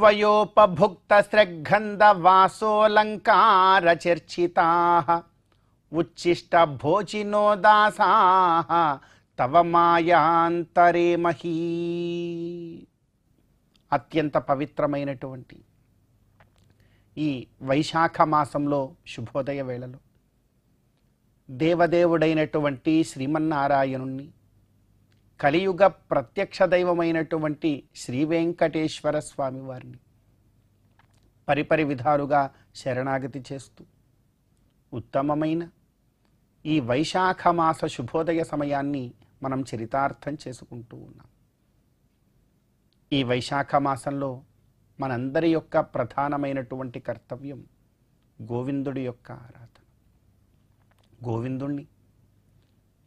त्वयोपभुक्तस्रग्गन्धवासोऽलङ्कारचर्चिताः उच्छिष्टभोजिनो दासाः तव మాయాంతరే మహీ. అత్యంత పవిత్రమైనటువంటి ఈ వైశాఖ మాసంలో శుభోదయ వేళలో దేవదేవుడైనటువంటి శ్రీమన్నారాయణుణ్ణి, కలియుగ ప్రత్యక్ష దైవమైనటువంటి శ్రీ వెంకటేశ్వర స్వామి వారిని పరిపరి విధాలుగా శరణాగతి చేస్తూ ఉత్తమమైన ఈ వైశాఖ మాస శుభోదయ సమయాన్ని మనం చరితార్థం చేసుకుంటూ ఉన్నాం. ఈ వైశాఖ మాసంలో మనందరి యొక్క ప్రధానమైనటువంటి కర్తవ్యం గోవిందుడి యొక్క ఆరాధన. గోవిందుణ్ణి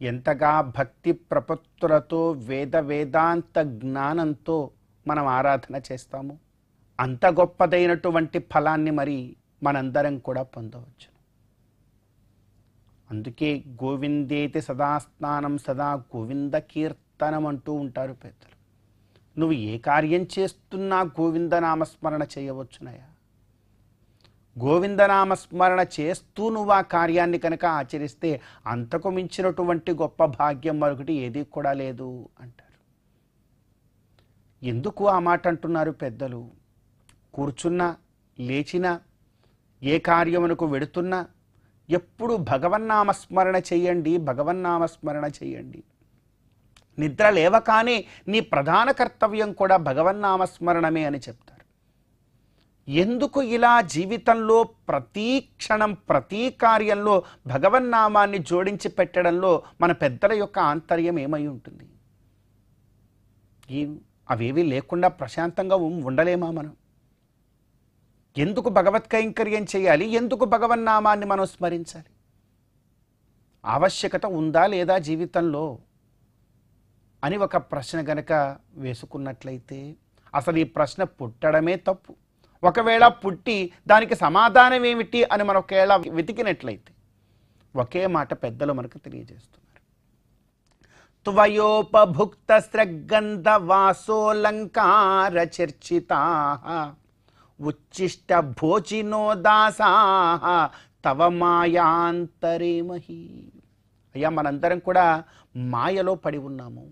ఎంతగా భక్తి ప్రపత్తులతో వేదాంత జ్ఞానంతో మనం ఆరాధన చేస్తామో అంత గొప్పదైనటువంటి ఫలాన్ని మరి మనందరం కూడా పొందవచ్చు. అందుకే గోవిందేతి సదా స్నానం సదా గోవింద కీర్తనం అంటూ ఉంటారు పెద్దలు. నువ్వు ఏ కార్యం చేస్తున్నా గోవిందనామస్మరణ చేయవచ్చునయా. గోవిందనామస్మరణ చేస్తూ నువ్వు ఆ కార్యాన్ని కనుక ఆచరిస్తే అంతకు మించినటువంటి గొప్ప భాగ్యం మరొకటి ఏది కూడా లేదు అంటారు. ఎందుకు ఆ మాట అంటున్నారు పెద్దలు? కూర్చున్నా లేచినా ఏ కార్యమునకు వెడుతున్నా ఎప్పుడు భగవన్నామస్మరణ చెయ్యండి, భగవన్నామస్మరణ చెయ్యండి. నిద్ర లేవకానే నీ ప్రధాన కర్తవ్యం కూడా భగవన్నామస్మరణమే అని చెప్తారు. ఎందుకు ఇలా జీవితంలో ప్రతి క్షణం ప్రతి కార్యంలో భగవన్నామాన్ని జోడించి పెట్టడంలో మన పెద్దల యొక్క ఆంతర్యం ఏమై ఉంటుంది? అవేవి లేకుండా ప్రశాంతంగా ఉండలేమా మనం? ఎందుకు భగవత్ కైంకర్యం చేయాలి? ఎందుకు భగవన్నామాన్ని మనం స్మరించాలి? ఆవశ్యకత ఉందా లేదా జీవితంలో అని ఒక ప్రశ్న గనక వేసుకున్నట్లయితే అసలు ఈ ప్రశ్న పుట్టడమే తప్పు. ఒకవేళ పుట్టి దానికి సమాధానం ఏమిటి అని మనం ఒకవేళ వెతికినట్లయితే ఒకే మాట పెద్దలు మనకు తెలియజేస్తున్నారు. త్వయోపభుక్త స్రగ్గంధ వాసోలంకార చర్చితాః ఉచ్చిష్ట భోజినో దాసాః తవ మాయాంతరే మహీ. అయ్యా, మనందరం కూడా మాయలో పడి ఉన్నాము.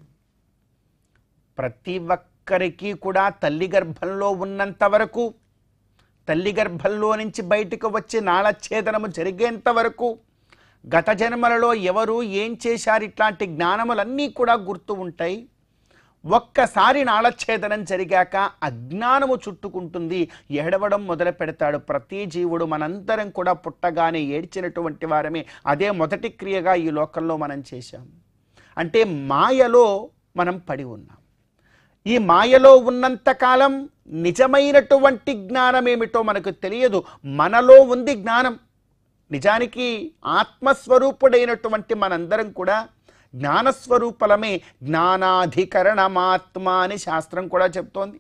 ప్రతి ఒక్కరికి కూడా తల్లి గర్భంలో ఉన్నంత వరకు, తల్లి గర్భంలో నుంచి బయటకు వచ్చి నాళఛేదనము జరిగేంత వరకు, గత జన్మలలో ఎవరు ఏం చేశారు ఇట్లాంటి జ్ఞానములన్నీ కూడా గుర్తు ఉంటాయి. ఒక్కసారి నాళఛేదనం జరిగాక అజ్ఞానము చుట్టుకుంటుంది, ఏడవడం మొదలు పెడతాడు ప్రతి జీవుడు. మనందరం కూడా పుట్టగానే ఏడ్చినటువంటి వారమే. అదే మొదటి క్రియగా ఈ లోకంలో మనం చేశాం. అంటే మాయలో మనం పడి ఉన్నాం. ఈ మాయలో ఉన్నంతకాలం నిజమైనటువంటి జ్ఞానం ఏమిటో మనకు తెలియదు. మనలో ఉంది జ్ఞానం. నిజానికి ఆత్మస్వరూపుడైనటువంటి మనందరం కూడా జ్ఞానస్వరూపలమే. జ్ఞానాధికరణమాత్మ అని శాస్త్రం కూడా చెప్తోంది.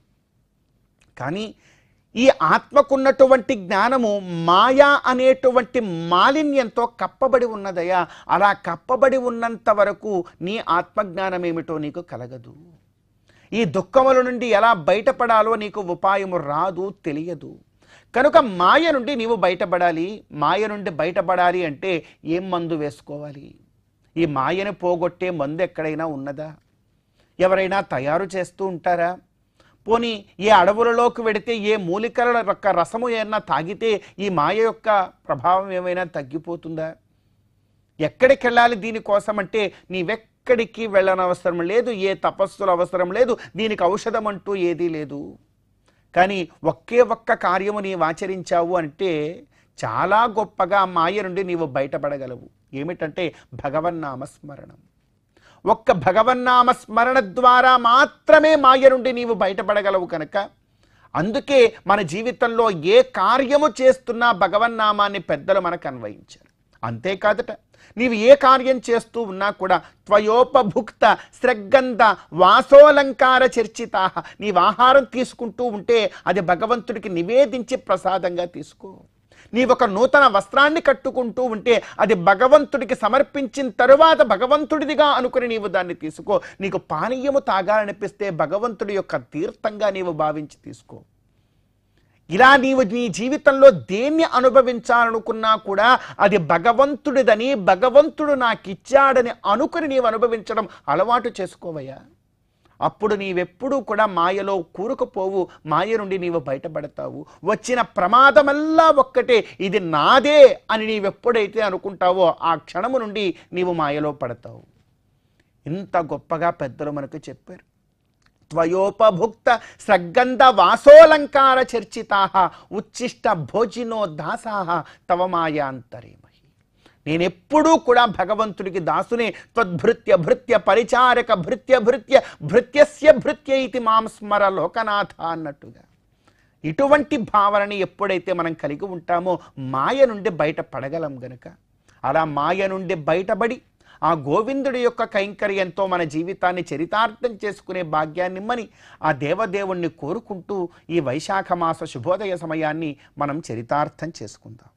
కానీ ఈ ఆత్మకున్నటువంటి జ్ఞానము మాయా అనేటువంటి మాలిన్యంతో కప్పబడి ఉన్నదయా. అలా కప్పబడి ఉన్నంత వరకు నీ ఆత్మజ్ఞానం ఏమిటో నీకు కలగదు. ఈ దుఃఖముల నుండి ఎలా బయటపడాలో నీకు ఉపాయము రాదు, తెలియదు. కనుక మాయ నుండి నీవు బయటపడాలి. మాయ నుండి బయటపడాలి అంటే ఏం మందు వేసుకోవాలి? ఈ మాయను పోగొట్టే మందు ఎక్కడైనా ఉన్నదా? ఎవరైనా తయారు చేస్తూ ఉంటారా? పోనీ ఏ అడవులలోకి వెడితే ఏ మూలికల యొక్క రసము ఏమైనా తాగితే ఈ మాయ యొక్క ప్రభావం ఏమైనా తగ్గిపోతుందా? ఎక్కడికి వెళ్ళాలి దీనికోసం అంటే నీవెక్కడికి వెళ్ళనవసరం లేదు, ఏ తపస్సులు అవసరం లేదు, దీనికి ఔషధం అంటూ ఏదీ లేదు. కానీ ఒకే ఒక్క కార్యము నీవు ఆచరించావు అంటే చాలా గొప్పగా మాయ నుండి నీవు బయటపడగలవు. ఏమిటంటే భగవన్నామస్మరణం. ఒక్క భగవన్నామస్మరణ ద్వారా మాత్రమే మాయ నుండి నీవు బయటపడగలవు. కనుక అందుకే మన జీవితంలో ఏ కార్యము చేస్తున్నా భగవన్నామాన్ని పెద్దలు మనకు అన్వయించారు. అంతేకాదట, నీవు ఏ కార్యం చేస్తూ ఉన్నా కూడా త్వయోపభుక్త స్రగ్గంధ వాసోలంకార చర్చితాః. నీవు ఆహారం తీసుకుంటూ ఉంటే అది భగవంతుడికి నివేదించి ప్రసాదంగా తీసుకో. నీవొక నూతన వస్త్రాన్ని కట్టుకుంటూ ఉంటే అది భగవంతుడికి సమర్పించిన తరువాత భగవంతుడిదిగా అనుకుని నీవు దాన్ని తీసుకో. నీకు పానీయము తాగాలనిపిస్తే భగవంతుడి యొక్క తీర్థంగా నీవు భావించి తీసుకో. ఇలా నీవు నీ జీవితంలో దేన్ని అనుభవించాలనుకున్నా కూడా అది భగవంతుడిదని, భగవంతుడు నాకు ఇచ్చాడని అనుకుని నీవు అనుభవించడం అలవాటు చేసుకోవయ్యా. అప్పుడు నీవెప్పుడూ కూడా మాయలో కూరుకుపోవు, మాయ నుండి నీవు బయటపడతావు. వచ్చిన ప్రమాదమల్లా ఒక్కటే, ఇది నాదే అని నీవెప్పుడైతే అనుకుంటావో ఆ క్షణము నుండి నీవు మాయలో పడతావు. ఇంత గొప్పగా పెద్దలు మనకు చెప్పారు. త్వయోపభుక్త సగంధ వాసోలంకార చర్చితాః ఉచ్చిష్ట భోజినో దాసాః తవ మాయాంతరేమహి. నేనెప్పుడూ కూడా భగవంతుడికి దాసునే. త్వద్భృత్య భృత్య పరిచారక భృత్య భృత్య భృత్యస్య భృత్య ఇతి మాం స్మర లోకనాథ అన్నట్టుగా ఇటువంటి భావనని ఎప్పుడైతే మనం కలిగి ఉంటామో మాయ నుండి బయటపడగలం గనుక, అలా మాయ నుండి బయటపడి ఆ గోవిందుడి యొక్క కైంకర్యంతో మన జీవితాన్ని చరితార్థం చేసుకునే భాగ్యాన్నిమ్మని ఆ దేవదేవుణ్ణి కోరుకుంటూ ఈ వైశాఖ మాస శుభోదయ సమయాన్ని మనం చరితార్థం చేసుకుందాం.